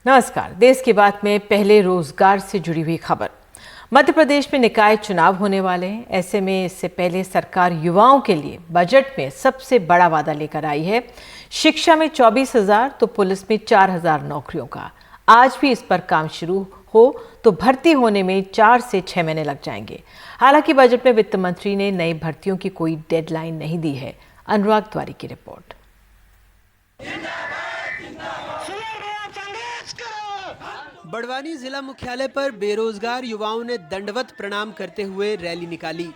नमस्कार। देश की बात में पहले रोजगार से जुड़ी हुई खबर। मध्य प्रदेश में निकाय चुनाव होने वाले हैं। ऐसे में इससे पहले सरकार युवाओं के लिए बजट में सबसे बड़ा वादा लेकर आई है। शिक्षा में 24,000 तो पुलिस में 4,000 नौकरियों का। आज भी इस पर काम शुरू हो तो भर्ती होने में 4 से 6 महीने लग जाएंगे। हालांकि बजट में वित्त मंत्री ने नई भर्तियों की कोई डेडलाइन नहीं दी है। अनुराग द्वारी की रिपोर्ट। बड़वानी जिला मुख्यालय पर बेरोजगार युवाओं ने दंडवत प्रणाम करते हुए रैली निकाली।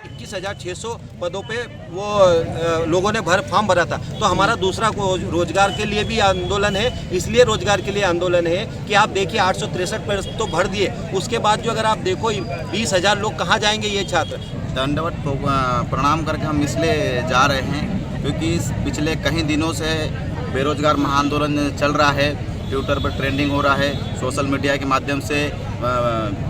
21,600 पदों पे वो लोगों ने फॉर्म भरा था। तो हमारा दूसरा रोजगार के लिए भी आंदोलन है। इसलिए रोजगार के लिए आंदोलन है कि आप देखिए 863 पद तो भर दिए, उसके बाद जो अगर आप देखो 20,000 लोग कहाँ जाएंगे ये छात्र। दंडवत प्रणाम करके हम इसलिए जा रहे हैं क्योंकि पिछले कई दिनों से बेरोजगार महाआंदोलन चल रहा है। ट्विटर पर ट्रेंडिंग हो रहा है। सोशल मीडिया के माध्यम से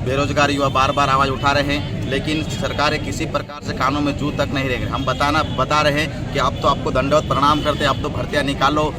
बेरोजगार युवा बार बार आवाज़ उठा रहे हैं, लेकिन सरकारें किसी प्रकार से कानों में जू तक नहीं रह गई। हम बता रहे हैं कि अब तो आपको दंडवत प्रणाम करते, अब तो भर्तियाँ निकालो।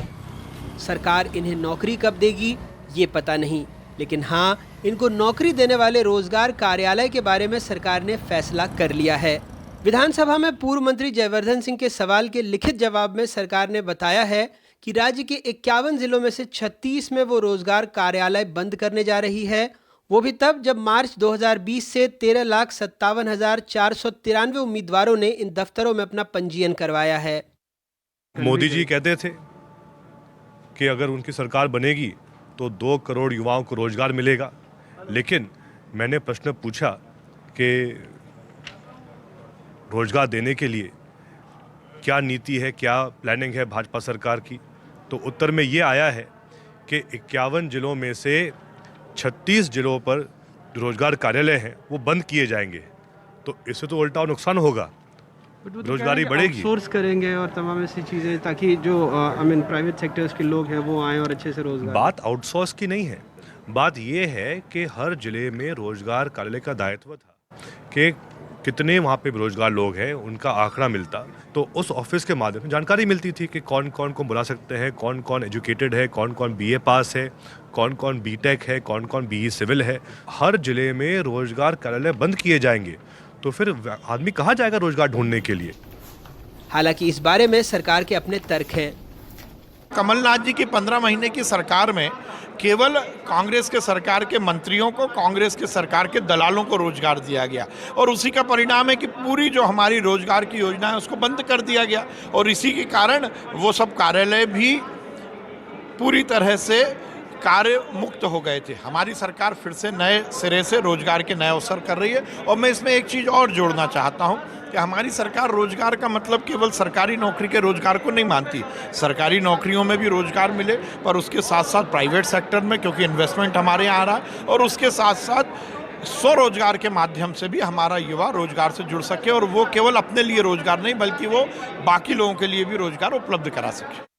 सरकार इन्हें नौकरी कब देगी ये पता नहीं, लेकिन हाँ, इनको नौकरी देने वाले रोजगार कार्यालय के बारे में सरकार ने फैसला कर लिया है। विधानसभा में पूर्व मंत्री जयवर्धन सिंह के सवाल के लिखित जवाब में सरकार ने बताया है कि राज्य के 51 जिलों में से 36 में वो रोजगार कार्यालय बंद करने जा रही है। वो भी तब जब मार्च 2020 से 13,57,493 उम्मीदवारों ने इन दफ्तरों में अपना पंजीयन करवाया है। मोदी जी कहते थे कि अगर उनकी सरकार बनेगी तो 2 करोड़ युवाओं को रोजगार मिलेगा, लेकिन मैंने प्रश्न पूछा कि रोजगार देने के लिए क्या नीति है, क्या प्लानिंग है भाजपा सरकार की, तो उत्तर में ये आया है कि 51 जिलों में से 36 जिलों पर रोजगार कार्यालय हैं वो बंद किए जाएंगे। तो इससे तो उल्टा नुकसान होगा, रोजगारी बढ़ेगी। सोर्स करेंगे और तमाम ऐसी चीज़ें ताकि जो प्राइवेट सेक्टर्स के लोग हैं वो आएँ और अच्छे से रोजगार। बात आउटसोर्स की नहीं है, बात ये है कि हर जिले में रोजगार कार्यालय का दायित्व था कि कितने वहाँ पे बेरोजगार लोग हैं, उनका आंकड़ा मिलता, तो उस ऑफिस के माध्यम से जानकारी मिलती थी कि कौन कौन को बुला सकते हैं, कौन कौन एजुकेटेड है, कौन कौन BA पास है, कौन कौन BTech है, कौन कौन BE सिविल है। हर जिले में रोजगार कार्यालय बंद किए जाएंगे तो फिर आदमी कहाँ जाएगा रोजगार ढूंढने के लिए। हालांकि इस बारे में सरकार के अपने तर्क हैं। कमलनाथ जी की 15 महीने की सरकार में केवल कांग्रेस के सरकार के मंत्रियों को, कांग्रेस के सरकार के दलालों को रोजगार दिया गया और उसी का परिणाम है कि पूरी जो हमारी रोजगार की योजना है उसको बंद कर दिया गया और इसी के कारण वो सब कार्यालय भी पूरी तरह से कार्य मुक्त हो गए थे। हमारी सरकार फिर से नए सिरे से रोजगार के नए अवसर कर रही है और मैं इसमें एक चीज़ और जोड़ना चाहता हूँ कि हमारी सरकार रोजगार का मतलब केवल सरकारी नौकरी के रोजगार को नहीं मानती। सरकारी नौकरियों में भी रोजगार मिले, पर उसके साथ साथ प्राइवेट सेक्टर में, क्योंकि इन्वेस्टमेंट हमारे यहाँ आ रहा है, और उसके साथ साथ स्वरोजगार के माध्यम से भी हमारा युवा रोजगार से जुड़ सके और वो केवल अपने लिए रोजगार नहीं बल्कि वो बाकी लोगों के लिए भी रोजगार उपलब्ध करा सके।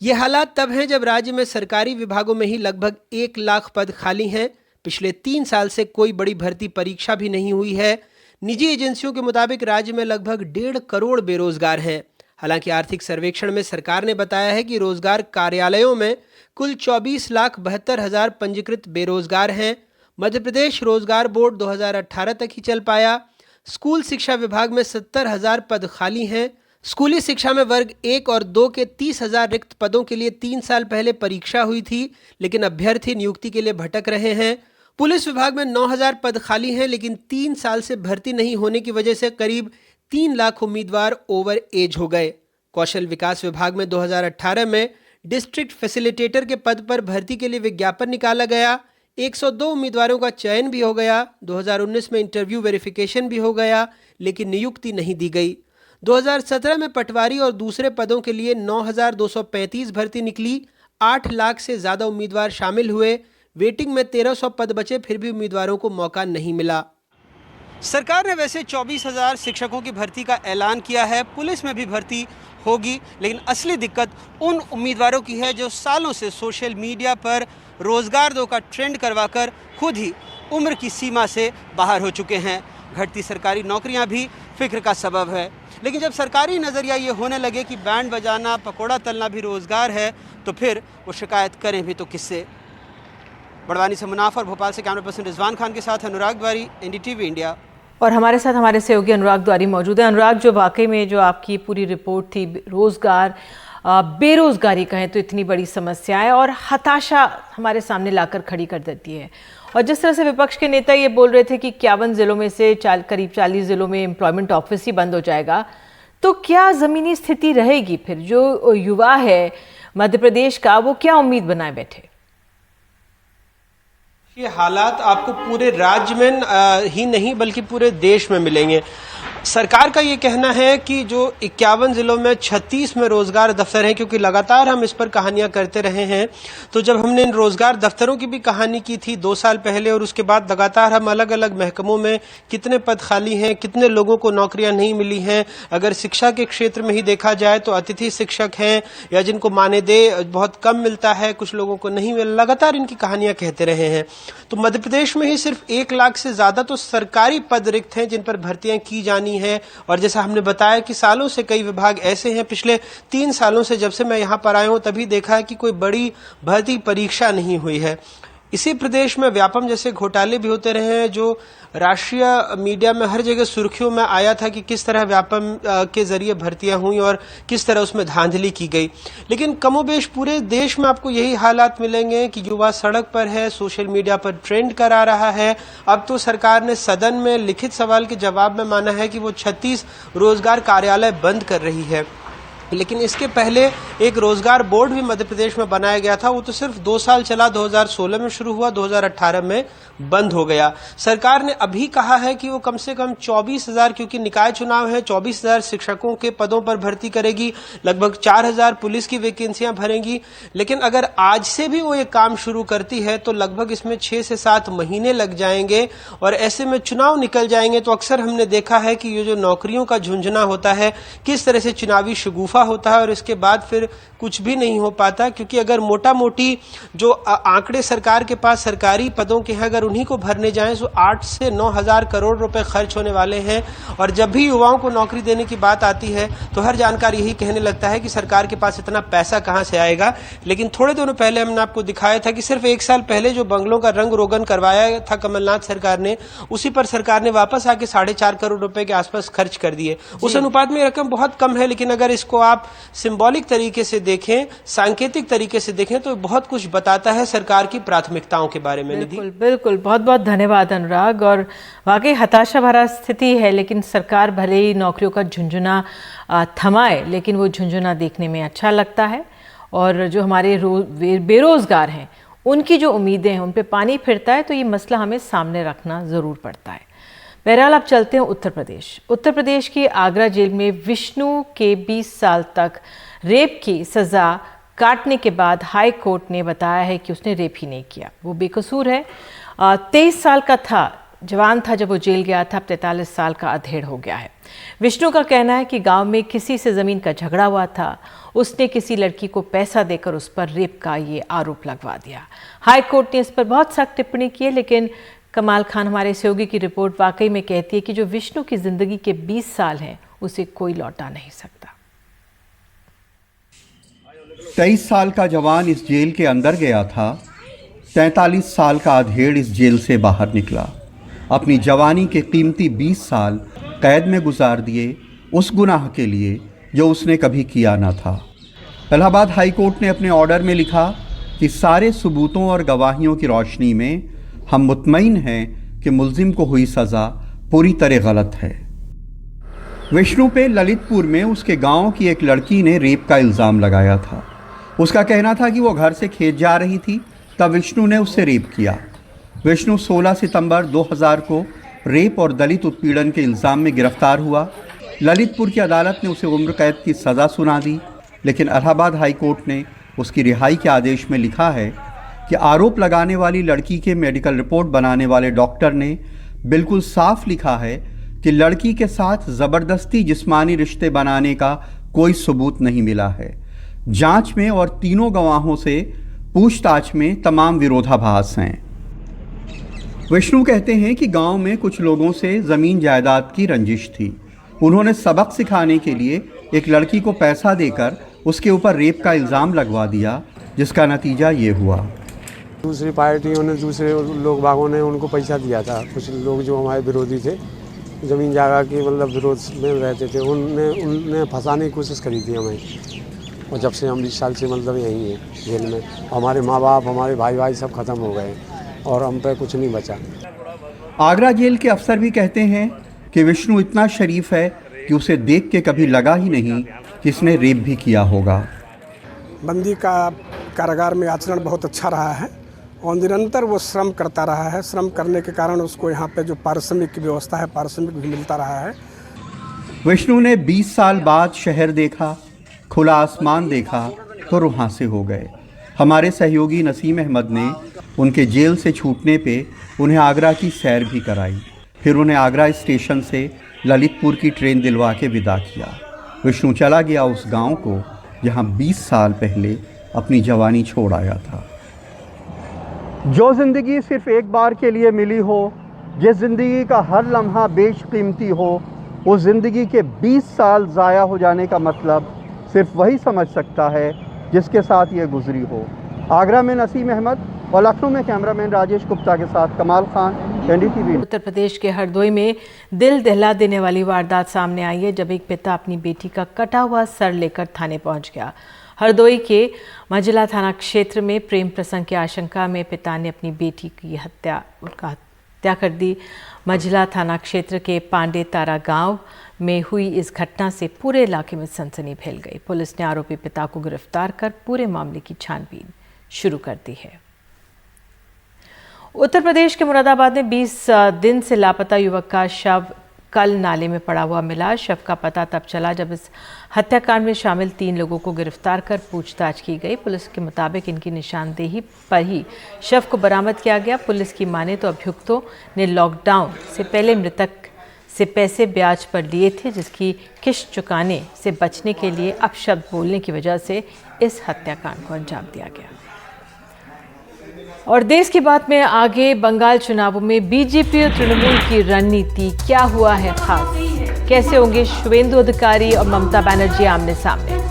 ये हालात तब हैं जब राज्य में सरकारी विभागों में ही लगभग 1 लाख पद खाली हैं। पिछले 3 साल से कोई बड़ी भर्ती परीक्षा भी नहीं हुई है। निजी एजेंसियों के मुताबिक राज्य में लगभग 1.5 करोड़ बेरोजगार हैं। हालांकि आर्थिक सर्वेक्षण में सरकार ने बताया है कि रोजगार कार्यालयों में कुल 24,72,000 पंजीकृत बेरोजगार हैं। मध्य प्रदेश रोजगार बोर्ड 2018 तक ही चल पाया। स्कूल शिक्षा विभाग में 70,000 पद खाली हैं। स्कूली शिक्षा में वर्ग 1 और 2 के 30,000 रिक्त पदों के लिए 3 साल पहले परीक्षा हुई थी, लेकिन अभ्यर्थी नियुक्ति के लिए भटक रहे हैं। पुलिस विभाग में 9,000 पद खाली हैं, लेकिन 3 साल से भर्ती नहीं होने की वजह से करीब 3 लाख उम्मीदवार ओवर एज हो गए। कौशल विकास विभाग में 2018 में डिस्ट्रिक्ट फैसिलिटेटर के पद पर भर्ती के लिए विज्ञापन निकाला गया। 102 उम्मीदवारों का चयन भी हो गया। 2019 में इंटरव्यू वेरिफिकेशन भी हो गया, लेकिन नियुक्ति नहीं दी गई। 2017 में पटवारी और दूसरे पदों के लिए 9,235 भर्ती निकली। 8 लाख से ज़्यादा उम्मीदवार शामिल हुए। वेटिंग में 1,300 पद बचे, फिर भी उम्मीदवारों को मौका नहीं मिला। सरकार ने वैसे 24,000 शिक्षकों की भर्ती का ऐलान किया है। पुलिस में भी भर्ती होगी, लेकिन असली दिक्कत उन उम्मीदवारों की है जो सालों से सोशल मीडिया पर रोजगार दो का ट्रेंड करवाकर खुद ही उम्र की सीमा से बाहर हो चुके हैं। घटती सरकारी नौकरियां भी फिक्र का सबब है। लेकिन जब सरकारी नज़रिया ये होने लगे कि बैंड बजाना, पकौड़ा तलना भी रोज़गार है, तो फिर वो शिकायत करें भी तो किससे। बड़वानी से मुनाफर, भोपाल से कैमरा पर्सन रिजवान खान के साथ अनुराग द्वारी, NDTV इंडिया। और हमारे साथ हमारे सहयोगी अनुराग द्वारी मौजूद है। अनुराग, जो वाकई में जो आपकी पूरी रिपोर्ट थी, रोज़गार, बेरोज़गारी कहें तो इतनी बड़ी समस्याएं और हताशा हमारे सामने लाकर खड़ी कर देती है। और जिस तरह से विपक्ष के नेता ये बोल रहे थे कि 51 ज़िलों में से करीब 40 ज़िलों में एम्प्लॉयमेंट ऑफिस ही बंद हो जाएगा, तो क्या ज़मीनी स्थिति रहेगी? फिर जो युवा है मध्य प्रदेश का, वो क्या उम्मीद बनाए बैठे? ये हालात आपको पूरे राज्य में ही नहीं बल्कि पूरे देश में मिलेंगे। सरकार का ये कहना है कि जो 51 जिलों में 36 में रोजगार दफ्तर हैं, क्योंकि लगातार हम इस पर कहानियां करते रहे हैं। तो जब हमने इन रोजगार दफ्तरों की भी कहानी की थी 2 साल पहले, और उसके बाद लगातार हम अलग अलग महकमों में कितने पद खाली हैं, कितने लोगों को नौकरियां नहीं मिली हैं। अगर शिक्षा के क्षेत्र में ही देखा जाए तो अतिथि शिक्षक हैं या जिनको मानदेय बहुत कम मिलता है, कुछ लोगों को नहीं मिला, लगातार इनकी कहानियां कहते रहे हैं। तो मध्य प्रदेश में ही सिर्फ 1 लाख से ज्यादा तो सरकारी पद रिक्त हैं जिन पर भर्तियां की जानी है। और जैसा हमने बताया कि सालों से कई विभाग ऐसे हैं, पिछले 3 सालों से जब से मैं यहां पर आया हूं तभी देखा है कि कोई बड़ी भर्ती परीक्षा नहीं हुई है। इसी प्रदेश में व्यापम जैसे घोटाले भी होते रहे हैं, जो राष्ट्रीय मीडिया में हर जगह सुर्खियों में आया था कि किस तरह व्यापम के जरिए भर्तियां हुई और किस तरह उसमें धांधली की गई। लेकिन कमोबेश पूरे देश में आपको यही हालात मिलेंगे कि युवा सड़क पर है, सोशल मीडिया पर ट्रेंड करा रहा है। अब तो सरकार ने सदन में लिखित सवाल के जवाब में माना है कि वो 36 रोजगार कार्यालय बंद कर रही है। लेकिन इसके पहले एक रोजगार बोर्ड भी मध्य प्रदेश में बनाया गया था, वो तो सिर्फ 2 साल चला, 2016 में शुरू हुआ, 2018 में बंद हो गया। सरकार ने अभी कहा है कि वो कम से कम 24,000, क्योंकि निकाय चुनाव है, 24,000 शिक्षकों के पदों पर भर्ती करेगी, लगभग 4,000 पुलिस की वैकेंसियां भरेंगी। लेकिन अगर आज से भी वो ये काम शुरू करती है तो लगभग इसमें 6 से 7 महीने लग जाएंगे और ऐसे में चुनाव निकल जाएंगे। तो अक्सर हमने देखा है कि ये जो नौकरियों का झुंझुना होता है, किस तरह से चुनावी शगुफा होता है और इसके बाद फिर कुछ भी नहीं हो पाता। क्योंकि अगर मोटा मोटी जो आंकड़े सरकार के पास सरकारी पदों के हैं, अगर उन्हीं को भरने जाएं तो 8 से 9 हजार करोड़ रुपए खर्च होने वाले हैं। और जब भी युवाओं को नौकरी देने की बात आती है तो हर जानकार यही कहने लगता है कि सरकार के पास इतना पैसा कहां से आएगा। लेकिन थोड़े दिनों पहले हमने आपको दिखाया था कि सिर्फ 1 साल पहले जो बंगलों का रंग रोगन करवाया था कमलनाथ सरकार ने, उसी पर सरकार ने वापस आके 4.5 करोड़ रुपए के आसपास खर्च कर दिए। उस अनुपात में रकम बहुत कम है, लेकिन अगर इसको आप सिंबॉलिक तरीके से देखें, सांकेतिक तरीके से देखें तो बहुत कुछ बताता है सरकार की प्राथमिकताओं के बारे में। बिल्कुल बिल्कुल, बहुत बहुत धन्यवाद अनुराग। और वाकई हताशा भरा स्थिति है, लेकिन सरकार भले ही नौकरियों का झुंझुना थमाए, लेकिन वो झुंझुना देखने में अच्छा लगता है। और जो हमारे बेरोजगार हैं, उनकी जो उम्मीदें हैं, उन पे पानी फिरता है। तो ये मसला हमें सामने रखना ज़रूर पड़ता है। बहरहाल अब चलते हैं उत्तर प्रदेश। उत्तर प्रदेश की आगरा जेल में विष्णु के 20 साल तक रेप की सज़ा काटने के बाद हाई कोर्ट ने बताया है कि उसने रेप ही नहीं किया, वो बेकसूर है। 23 साल का था, जवान था जब वो जेल गया था, अब 43 साल का अधेड़ हो गया है। विष्णु का कहना है कि गांव में किसी से ज़मीन का झगड़ा हुआ था, उसने किसी लड़की को पैसा देकर उस पर रेप का ये आरोप लगवा दिया। हाई कोर्ट ने इस पर बहुत सख्त टिप्पणी की है, लेकिन कमाल खान हमारे सहयोगी की रिपोर्ट वाकई में कहती है कि जो विष्णु की जिंदगी के 20 साल हैं, उसे कोई लौटा नहीं सकता। 23 साल का जवान इस जेल के अंदर गया था, 43 साल का अधेड़ इस जेल से बाहर निकला। अपनी जवानी के कीमती 20 साल कैद में गुजार दिए उस गुनाह के लिए जो उसने कभी किया ना था। इलाहाबाद हाई कोर्ट ने अपने ऑर्डर में लिखा कि सारे सबूतों और गवाहियों की रोशनी में हम मुतमईन हैं कि मुल्जिम को हुई सज़ा पूरी तरह गलत है। विष्णु पे ललितपुर में उसके गांव की एक लड़की ने रेप का इल्ज़ाम लगाया था। उसका कहना था कि वो घर से खेत जा रही थी, तब विष्णु ने उससे रेप किया। विष्णु 16 सितंबर 2000 को रेप और दलित उत्पीड़न के इल्ज़ाम में गिरफ्तार हुआ। ललितपुर की अदालत ने उसे उम्र कैद की सज़ा सुना दी, लेकिन इलाहाबाद हाई कोर्ट ने उसकी रिहाई के आदेश में लिखा है कि आरोप लगाने वाली लड़की के मेडिकल रिपोर्ट बनाने वाले डॉक्टर ने बिल्कुल साफ लिखा है कि लड़की के साथ ज़बरदस्ती जिस्मानी रिश्ते बनाने का कोई सबूत नहीं मिला है। जांच में और तीनों गवाहों से पूछताछ में तमाम विरोधाभास हैं। विष्णु कहते हैं कि गांव में कुछ लोगों से ज़मीन जायदाद की रंजिश थी। उन्होंने सबक सिखाने के लिए एक लड़की को पैसा देकर उसके ऊपर रेप का इल्ज़ाम लगवा दिया, जिसका नतीजा ये हुआ। दूसरी पार्टियों ने, दूसरे लोग बागों ने उनको पैसा दिया था। कुछ लोग जो हमारे विरोधी थे, ज़मीन जायदाद के मतलब विरोध में रहते थे, उनने फंसाने की कोशिश करी थी हमें। और जब से हम 20 साल से मतलब यहीं हैं जेल में, हमारे माँ बाप, हमारे भाई सब ख़त्म हो गए और हम पे कुछ नहीं बचा। आगरा जेल के अफसर भी कहते हैं कि विष्णु इतना शरीफ है कि उसे देख के कभी लगा ही नहीं कि इसने रेप भी किया होगा। बंदी का कारागार में आचरण बहुत अच्छा रहा है और निरंतर वो श्रम करता रहा है। श्रम करने के कारण उसको यहाँ पे जो पारिश्रमिक की व्यवस्था है, पारिश्रमिक भी मिलता रहा है। विष्णु ने 20 साल बाद शहर देखा, खुला आसमान देखा तो रुहां से हो गए। हमारे सहयोगी नसीम अहमद ने उनके जेल से छूटने पे उन्हें आगरा की सैर भी कराई। फिर उन्हें आगरा स्टेशन से ललितपुर की ट्रेन दिलवा के विदा किया। विष्णु चला गया उस गांव को जहां 20 साल पहले अपनी जवानी छोड़ आया था। जो ज़िंदगी सिर्फ एक बार के लिए मिली हो, जिस ज़िंदगी का हर लम्हा बेशकीमती हो, उस ज़िंदगी के 20 साल ज़ाया हो जाने का मतलब सिर्फ वही समझ सकता है जिसके साथ ये गुजरी हो। आगरा में नसीम अहमद और लखनऊ में कैमरामैन राजेश गुप्ता के साथ कमाल खान, NDTV। उत्तर प्रदेश के हरदोई में दिल दहला देने वाली वारदात सामने आई है, जब एक पिता अपनी बेटी का कटा हुआ सर लेकर थाने पहुंच गया। हरदोई के मझिला थाना क्षेत्र में प्रेम प्रसंग की आशंका में पिता ने अपनी बेटी की हत्या कर दी। मझिला थाना क्षेत्र के पांडे तारा गांव में हुई इस घटना से पूरे इलाके में सनसनी फैल गई। पुलिस ने आरोपी पिता को गिरफ्तार कर पूरे मामले की छानबीन शुरू कर दी है। उत्तर प्रदेश के मुरादाबाद में 20 दिन से लापता युवक का शव कल नाले में पड़ा हुआ मिला। शव का पता तब चला जब इस हत्याकांड में शामिल 3 लोगों को गिरफ्तार कर पूछताछ की गई। पुलिस के मुताबिक इनकी निशानदेही पर ही शव को बरामद किया गया। पुलिस की माने तो अभियुक्तों ने लॉकडाउन से पहले मृतक से पैसे ब्याज पर लिए थे, जिसकी किश्त चुकाने से बचने के लिए अपशब्द बोलने की वजह से इस हत्याकांड को अंजाम दिया गया। और देश की बात में आगे, बंगाल चुनावों में बीजेपी और तृणमूल की रणनीति क्या हुआ है खास? कैसे होंगे शुवेंदु अधिकारी और ममता बनर्जी आमने सामने?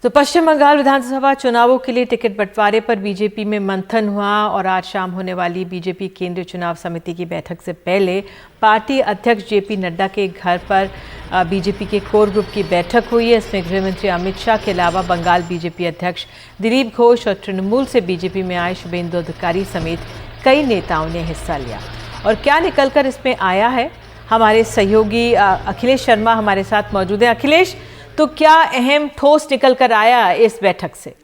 तो पश्चिम बंगाल विधानसभा चुनावों के लिए टिकट बंटवारे पर बीजेपी में मंथन हुआ और आज शाम होने वाली बीजेपी केंद्रीय चुनाव समिति की बैठक से पहले पार्टी अध्यक्ष जेपी नड्डा के घर पर बीजेपी के कोर ग्रुप की बैठक हुई है। इसमें गृहमंत्री अमित शाह के अलावा बंगाल बीजेपी अध्यक्ष दिलीप घोष और तृणमूल से बीजेपी में आए शुवेंदु अधिकारी समेत कई नेताओं ने हिस्सा लिया। और क्या निकलकर इसमें आया है, हमारे सहयोगी अखिलेश शर्मा हमारे साथ मौजूद हैं। अखिलेश, तो क्या अहम ठोस निकल कर आया इस बैठक से?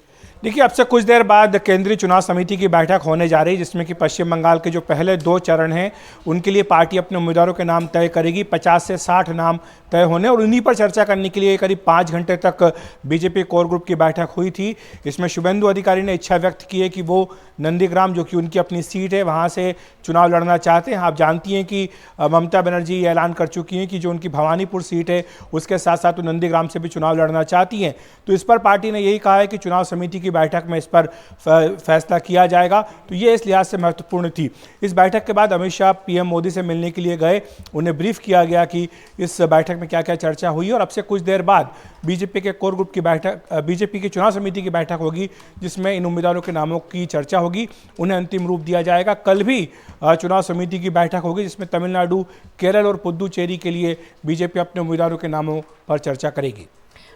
देखिए, अब से कुछ देर बाद केंद्रीय चुनाव समिति की बैठक होने जा रही है, जिसमें कि पश्चिम बंगाल के जो पहले 2 चरण हैं उनके लिए पार्टी अपने उम्मीदवारों के नाम तय करेगी। 50 से 60 नाम तय होने और उन्हीं पर चर्चा करने के लिए करीब 5 घंटे तक बीजेपी कोर ग्रुप की बैठक हुई थी। इसमें शुवेंदु अधिकारी ने इच्छा व्यक्त की है कि वो नंदीग्राम, जो कि उनकी अपनी सीट है, वहाँ से चुनाव लड़ना चाहते हैं। आप जानती हैं कि ममता बनर्जी ऐलान कर चुकी हैं कि जो उनकी भवानीपुर सीट है उसके साथ साथ वो नंदीग्राम से भी चुनाव लड़ना चाहती हैं। तो इस पर पार्टी ने यही कहा है कि चुनाव समिति की बैठक में इस पर फैसला किया जाएगा। तो ये इस लिहाज से महत्वपूर्ण थी। इस बैठक के बाद अमित शाह पीएम मोदी से मिलने के लिए गए। उन्हें ब्रीफ किया गया कि इस बैठक में क्या क्या चर्चा हुई और अब से कुछ देर बाद बीजेपी के कोर ग्रुप की बैठक, बीजेपी की चुनाव समिति की बैठक होगी, जिसमें इन उम्मीदवारों के नामों की चर्चा होगी, उन्हें अंतिम रूप दिया जाएगा। कल भी चुनाव समिति की बैठक होगी, जिसमें तमिलनाडु, केरल और पुदुचेरी के लिए बीजेपी अपने उम्मीदवारों के नामों पर चर्चा करेगी।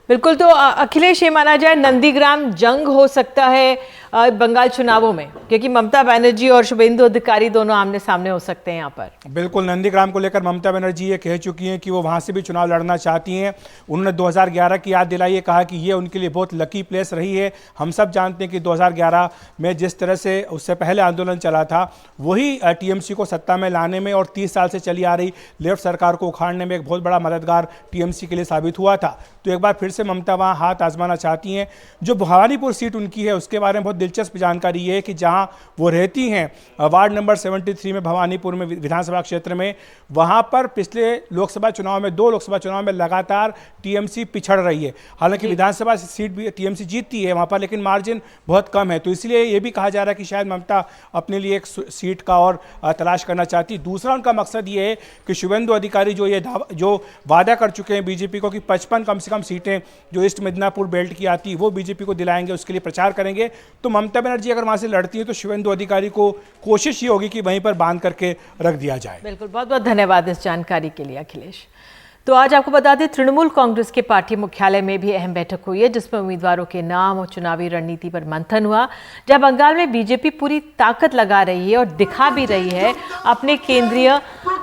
बिल्कुल, तो अखिलेश, ये माना जाए नंदीग्राम जंग हो सकता है बंगाल चुनावों में, क्योंकि ममता बनर्जी और शुवेंदु अधिकारी दोनों आमने सामने हो सकते हैं यहाँ पर। बिल्कुल, नंदीग्राम को लेकर ममता बनर्जी ये कह चुकी हैं कि वो वहाँ से भी चुनाव लड़ना चाहती हैं। उन्होंने 2011 की याद दिलाई है, कहा कि ये उनके लिए बहुत लकी प्लेस रही है। हम सब जानते हैं कि 2011 में जिस तरह से उससे पहले आंदोलन चला था, वही टीएमसी को सत्ता में लाने में और 30 साल से चली आ रही लेफ्ट सरकार को उखाड़ने में एक बहुत बड़ा मददगार टीएमसी के लिए साबित हुआ था। तो एक बार फिर से से ममता वहाँ हाथ आजमाना चाहती हैं। जो भवानीपुर सीट उनकी है उसके बारे में बहुत दिलचस्प जानकारी ये है कि जहाँ वो रहती हैं वार्ड नंबर 73 में भवानीपुर में विधानसभा क्षेत्र में, वहाँ पर पिछले लोकसभा चुनाव में 2 लोकसभा चुनाव में लगातार टीएमसी पिछड़ रही है। हालांकि विधानसभा सीट भी टीएमसी जीतती है वहाँ पर, लेकिन मार्जिन बहुत कम है। तो इसलिए ये भी कहा जा रहा है कि शायद ममता अपने लिए एक सीट का और तलाश करना चाहती। दूसरा उनका मकसद ये है कि शुभेंदु अधिकारी जो वादा कर चुके हैं बीजेपी को कि 55 कम से कम सीटें जो ईस्ट मिदनापुर बेल्ट की आती वो बीजेपी को दिलाएंगे, उसके लिए प्रचार करेंगे। तो ममता बनर्जी अगर वहाँ से लड़ती है तो शुभेंदु अधिकारी को कोशिश ये होगी कि वहीं पर बांध करके रख दिया जाए। बिल्कुल, बहुत बहुत धन्यवाद इस जानकारी के लिए अखिलेश। तो आज आपको बता दें, तृणमूल कांग्रेस के पार्टी मुख्यालय में भी अहम बैठक हुई है जिसमें उम्मीदवारों के नाम और चुनावी रणनीति पर मंथन हुआ। जहां बंगाल में बीजेपी पूरी ताकत लगा रही है और दिखा भी रही है, अपने केंद्रीय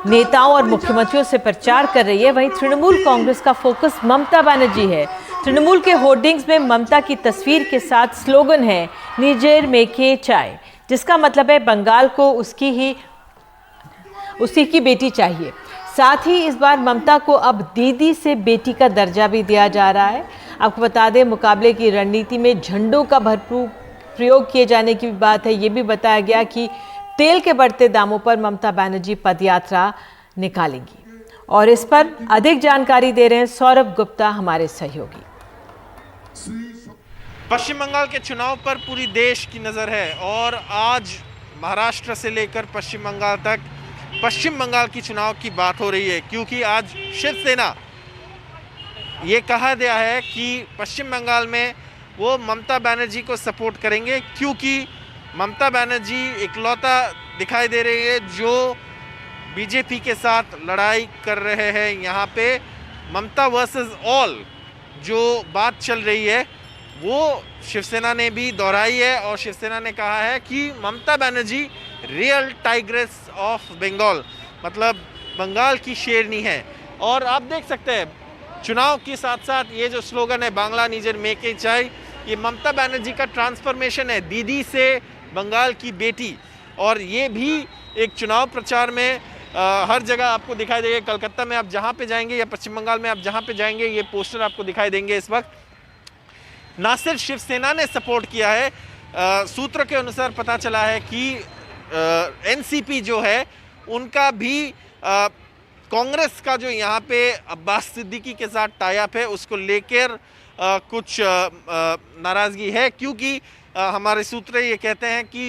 नेताओं और मुख्यमंत्रियों से प्रचार कर रही है, वहीं तृणमूल कांग्रेस का फोकस ममता बनर्जी है। तृणमूल के होर्डिंग्स में ममता की तस्वीर के साथ स्लोगन है निजेर मेके चाय, जिसका मतलब है बंगाल को उसी की बेटी चाहिए। साथ ही इस बार ममता को अब दीदी से बेटी का दर्जा भी दिया जा रहा है। आपको बता दें, मुकाबले की रणनीति में झंडों का भरपूर प्रयोग किए जाने की बात है। ये भी बताया गया कि तेल के बढ़ते दामों पर ममता बनर्जी पदयात्रा निकालेंगी। और इस पर अधिक जानकारी दे रहे हैं सौरभ गुप्ता, हमारे सहयोगी। पश्चिम बंगाल के चुनाव पर पूरी देश की नज़र है और आज महाराष्ट्र से लेकर पश्चिम बंगाल तक पश्चिम बंगाल की चुनाव की बात हो रही है, क्योंकि आज शिवसेना ये कहा गया है कि पश्चिम बंगाल में वो ममता बनर्जी को सपोर्ट करेंगे, क्योंकि ममता बनर्जी इकलौता दिखाई दे रही है जो बीजेपी के साथ लड़ाई कर रहे हैं। यहाँ पे ममता वर्सेस ऑल जो बात चल रही है वो शिवसेना ने भी दोहराई है और शिवसेना ने कहा है कि Mamata Banerjee real tigress of Bengal, मतलब बंगाल की शेरनी है। और आप देख सकते हैं चुनाव के साथ साथ ये जो स्लोगन है बांग्ला निजेर मेके चाय, ये ममता बनर्जी का ट्रांसफॉर्मेशन है, दीदी से बंगाल की बेटी। और ये भी एक चुनाव प्रचार में हर जगह आपको दिखाई देगा। कलकत्ता में आप जहाँ पे जाएंगे या पश्चिम बंगाल में आप जहाँ पे जाएंगे ये पोस्टर आपको दिखाई देंगे। इस वक्त ना सिर्फ शिवसेना ने सपोर्ट किया है, सूत्र के अनुसार पता चला है कि एनसीपी जो है उनका भी कांग्रेस का जो यहाँ पे अब्बास सिद्दीकी के साथ टाई अप है उसको लेकर कुछ नाराज़गी है, क्योंकि हमारे सूत्र ये कहते हैं कि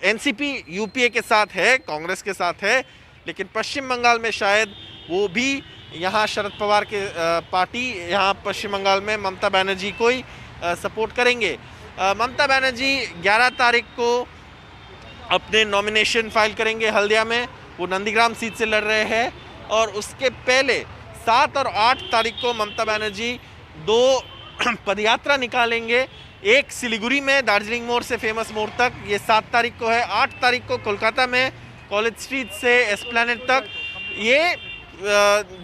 एनसीपी यूपीए के साथ है, कांग्रेस के साथ है, लेकिन पश्चिम बंगाल में शायद वो भी यहाँ शरद पवार के पार्टी यहाँ पश्चिम बंगाल में ममता बनर्जी को ही सपोर्ट करेंगे। ममता बनर्जी 11 तारीख को अपने नॉमिनेशन फाइल करेंगे हल्दिया में, वो नंदीग्राम सीट से लड़ रहे हैं। और उसके पहले 7 और 8 तारीख को ममता बनर्जी 2 पदयात्रा निकालेंगे, एक सिलीगुड़ी में दार्जिलिंग मोड़ से फेमस मोड़ तक, ये 7 तारीख को है। 8 तारीख को कोलकाता में कॉलेज स्ट्रीट से एस्प्लैनेड तक ये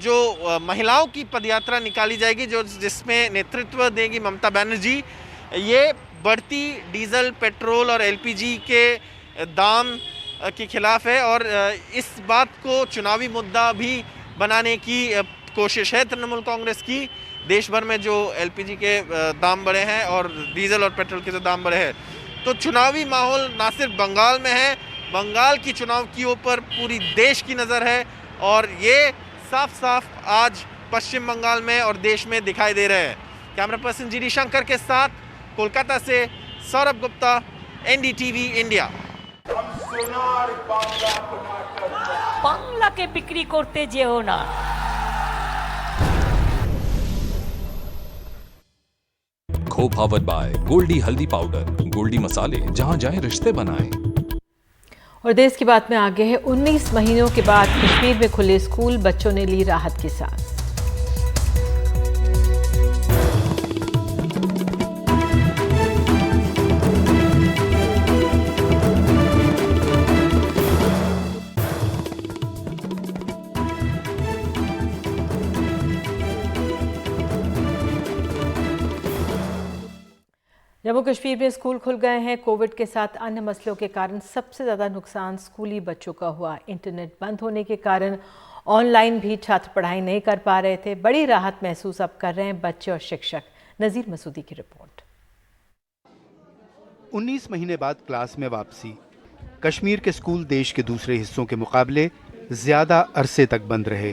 जो महिलाओं की पदयात्रा निकाली जाएगी, जो जिसमें नेतृत्व देंगी ममता बनर्जी। ये बढ़ती डीजल, पेट्रोल और एलपीजी के दाम के खिलाफ है और इस बात को चुनावी मुद्दा भी बनाने की कोशिश है तृणमूल कांग्रेस की। देश भर में जो एलपीजी के दाम बढ़े हैं और डीजल और पेट्रोल के जो दाम बढ़े हैं, तो चुनावी माहौल ना सिर्फ बंगाल में है, बंगाल की चुनाव की ऊपर पूरी देश की नज़र है और ये साफ साफ आज पश्चिम बंगाल में और देश में दिखाई दे रहे हैं। कैमरा पर्सन जीडी शंकर के साथ कोलकाता से सौरभ गुप्ता, एनडीटीवी इंडिया। বাংলাকে বিক্রি করতে যেও না। Co powered by गोल्डी हल्दी पाउडर, गोल्डी मसाले, जहां जाएं रिश्ते बनाएं। और देश की बात में आगे है, 19 महीनों के बाद कश्मीर में खुले स्कूल, बच्चों ने ली राहत की सांस। जम्मू कश्मीर में स्कूल खुल गए हैं। कोविड के साथ अन्य मसलों के कारण सबसे ज़्यादा नुकसान स्कूली बच्चों का हुआ। इंटरनेट बंद होने के कारण ऑनलाइन भी छात्र पढ़ाई नहीं कर पा रहे थे। बड़ी राहत महसूस अब कर रहे हैं बच्चे और शिक्षक। नज़ीर मसूदी की रिपोर्ट। 19 महीने बाद क्लास में वापसी। कश्मीर के स्कूल देश के दूसरे हिस्सों के मुकाबले ज्यादा अरसे तक बंद रहे।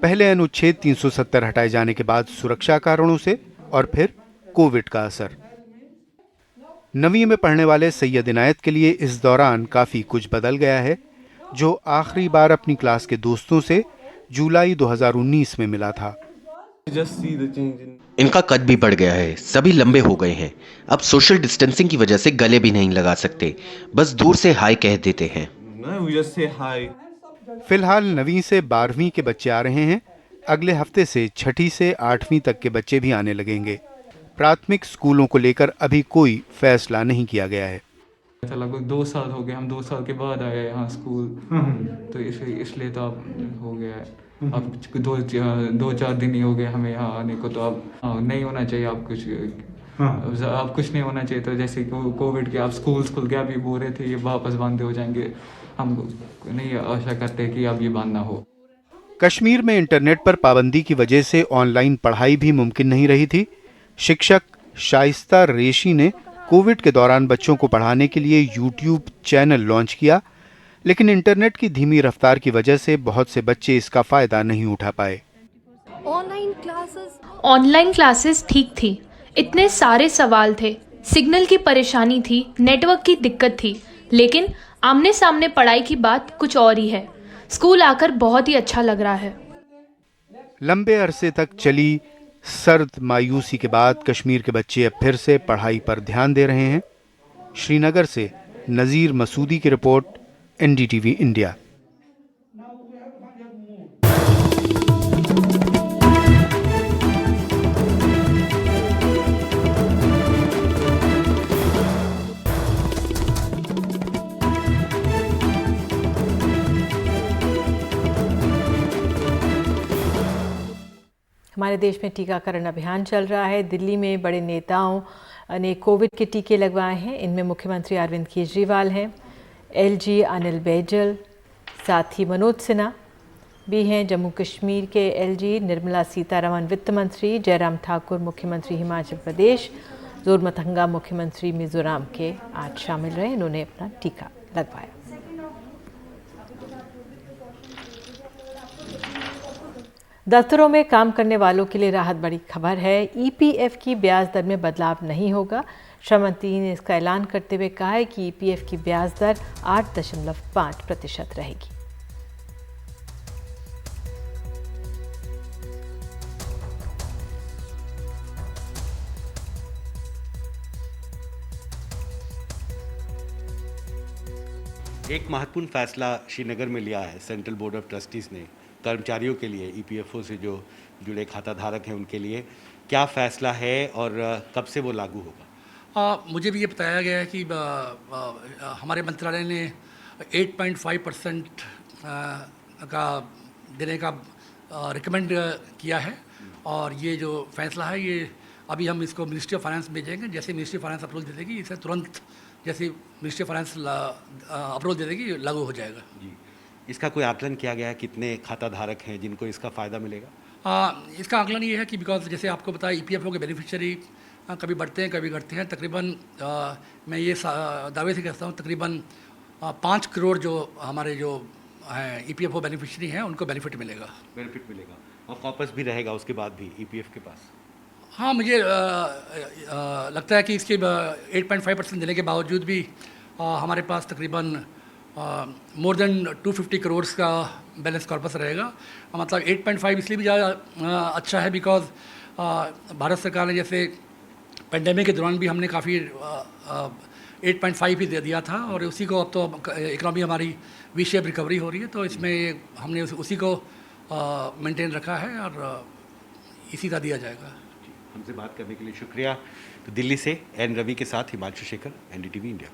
पहले अनुच्छेद 370 हटाए जाने के बाद सुरक्षा कारणों से और फिर कोविड का असर। 9वीं में पढ़ने वाले सैयद इनायत के लिए इस दौरान काफी कुछ बदल गया है, जो आखिरी बार अपनी क्लास के दोस्तों से जुलाई 2019 में मिला था। इनका कद भी बढ़ गया है, सभी लंबे हो गए हैं। अब सोशल डिस्टेंसिंग की वजह से गले भी नहीं लगा सकते, बस दूर से हाय कह देते हैं। फिलहाल 9वीं से 12वीं के बच्चे आ रहे हैं। अगले हफ्ते से 6ठी से 8वीं तक के बच्चे भी आने लगेंगे। प्राथमिक स्कूलों को लेकर अभी कोई फैसला नहीं किया गया है। लगभग 2 साल हो गए, हम 2 साल के बाद आए यहाँ स्कूल, तो इसलिए तो अब हो गया है। अब 2-4 दिन ही हो गए हमें यहाँ आने को, तो अब नहीं होना चाहिए। अब कुछ नहीं होना चाहिए। तो जैसे कोविड के अब स्कूल खुल गया, अभी बोल रहे थे ये वापस बंद हो जाएंगे। हम नहीं आशा करते कि अब ये बंद ना हो। कश्मीर में इंटरनेट पर पाबंदी की वजह से ऑनलाइन पढ़ाई भी मुमकिन नहीं रही थी। शिक्षक शाइस्ता रेशी ने कोविड के दौरान बच्चों को पढ़ाने के लिए यूट्यूब चैनल लॉन्च किया, लेकिन इंटरनेट की धीमी रफ्तार की वजह से बहुत से बच्चे इसका फायदा नहीं उठा पाए। ऑनलाइन क्लासेस ठीक थी, इतने सारे सवाल थे, सिग्नल की परेशानी थी, नेटवर्क की दिक्कत थी, लेकिन आमने सामने पढ़ाई की बात कुछ और ही है। स्कूल आकर बहुत ही अच्छा लग रहा है। लंबे अरसे तक चली सर्द मायूसी के बाद कश्मीर के बच्चे अब फिर से पढ़ाई पर ध्यान दे रहे हैं। श्रीनगर से नज़ीर मसूदी की रिपोर्ट, एनडीटीवी इंडिया। हमारे देश में टीकाकरण अभियान चल रहा है। दिल्ली में बड़े नेताओं ने कोविड के टीके लगवाए हैं। इनमें मुख्यमंत्री अरविंद केजरीवाल हैं, एलजी अनिल बैजल, साथ ही मनोज सिन्हा भी हैं। जम्मू कश्मीर के एलजी निर्मला सीतारमण वित्त मंत्री, जयराम ठाकुर मुख्यमंत्री हिमाचल प्रदेश, जोरमथंगा मुख्यमंत्री मिजोरम के आज शामिल रहे। इन्होंने अपना टीका लगवाया। दफ्तरों में काम करने वालों के लिए राहत बड़ी खबर है। ईपीएफ की ब्याज दर में बदलाव नहीं होगा। श्रम मंत्री ने इसका ऐलान करते हुए कहा है कि ईपीएफ की ब्याज दर 8.5% रहेगी। एक महत्वपूर्ण फैसला श्रीनगर में लिया है सेंट्रल बोर्ड ऑफ ट्रस्टीज़ ने कर्मचारियों के लिए, ईपीएफओ से जो जुड़े खाता धारक हैं उनके लिए। क्या फैसला है और कब से वो लागू होगा? मुझे भी ये बताया गया है कि हमारे मंत्रालय ने 8.5% का देने का रिकमेंड किया है, और ये जो फैसला है ये अभी हम इसको मिनिस्ट्री ऑफ फाइनेंस भेजेंगे। जैसे मिनिस्ट्री ऑफ फाइनेंस अप्रूवल दे देगी, इसे तुरंत जैसे मिनिस्ट्री ऑफ फाइनेंस अप्रूवल दे देगी लागू हो जाएगा। जी, इसका कोई आकलन किया गया है कितने खाता धारक हैं जिनको इसका फ़ायदा मिलेगा? इसका आकलन ये है कि बिकॉज जैसे आपको बताया ईपीएफओ के बेनिफिशियरी कभी बढ़ते हैं कभी घटते हैं। तकरीबन मैं ये दावे से कहता हूँ तकरीबन 5 करोड़ जो हमारे जो हैं ईपीएफओ बेनिफिशियरी हैं उनको बेनिफिट मिलेगा। और कॉपस भी रहेगा उसके बाद भी ईपीएफ के पास? हाँ, मुझे लगता है कि इसके 8.5% देने के बावजूद भी हमारे पास तकरीबन मोर देन 250 करोड़ का बैलेंस कॉर्पस रहेगा। मतलब 8.5 इसलिए भी ज़्यादा अच्छा है बिकॉज भारत सरकार ने जैसे पेंडेमिक के दौरान भी हमने काफ़ी 8.5 ही दे दिया था, और उसी को अब तो इकनॉमी हमारी वी शेप रिकवरी हो रही है, तो इसमें हमने उसी को मेंटेन रखा है और इसी का दिया जाएगा। हमसे बात करने के लिए शुक्रिया। तो दिल्ली से एन रवि के साथ हिमांशु शेखर, एनडीटीवी इंडिया।